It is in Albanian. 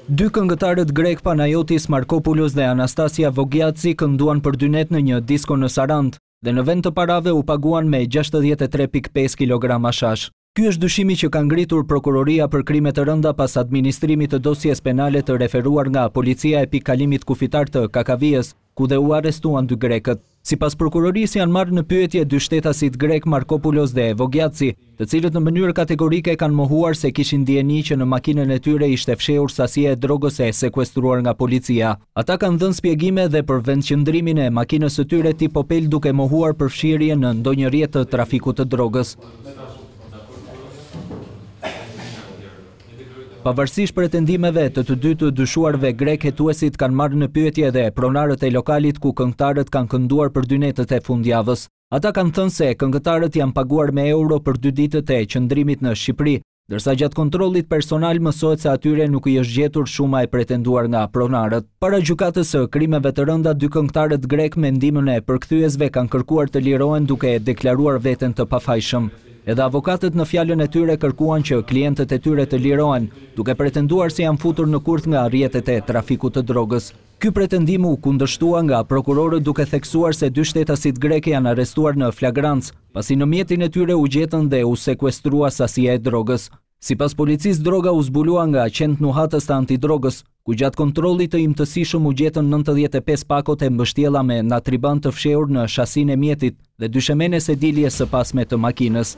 Dy këngëtarët grek Panayotis Markopoulos dhe Anastasia Vogiatsi kënduan për 2 net në një disko në Sarand dhe në vend të parave u paguan me 63.5 kg shash. Ky është dyshimi që ka ngritur prokuroria për krime të rënda pas administrimit të dosjes penale të referuar nga policia e pikkalimit kufitar të Kakavijës, ku dhe u arrestuan 2 grekët. Sipas prokurorisë janë marrë në pyetje 2 shtetasit grek Markopoulos dhe Vogiatsi, të cilët në mënyrë kategorike kanë mohuar se kishin ndjeni që në makinën e tyre ishte fshehur sasia e drogës e sekuestruar nga policia. Ata kanë dhënë shpjegime dhe për vendqëndrimin e makinës së tyre tip Opel duke mohuar përfshirje në ndonjë rrjet të trafikut të drogës. Pavarësisht pretendimeve të dy të dyshuarve grek, hetuesit kanë marrë në pyetje edhe pronarët e lokalit ku këngëtarët kanë kënduar për 2 netët e fundjavës. Ata kanë thënë se këngëtarët janë paguar me euro për 2 ditët e qëndrimit në Shqipëri, ndërsa gjatë kontrollit personal mësohet se atyre nuk i është gjetur shuma e pretenduar nga pronarët. Para gjykatës së krimeve të rënda, 2 këngëtarët grek me ndihmën e përkthyesve kanë kërkuar të lirohen duke deklaruar veten të pafajshëm. Edhe avokatët në fjalën e tyre kërkuan që klientët e tyre të lirohen, duke pretenduar se janë futur në kurth nga rrjetet e trafikut të drogës. Ky pretendim u kundërshtua nga prokurorët duke theksuar se 2 shtetasit greke janë arrestuar në flagrancë, pasi në mjetin e tyre u gjetën dhe u sekuestrua sasia e drogës. Sipas policisë, droga u zbulua nga qend nuhatës të antidrogës, ku gjatë kontrollit të imtësishëm u gjetën 95 pakot e mbështjella me natriban të fshehur në shasinë e mjetit dhe dyshemene se dilje së pasme të makinës.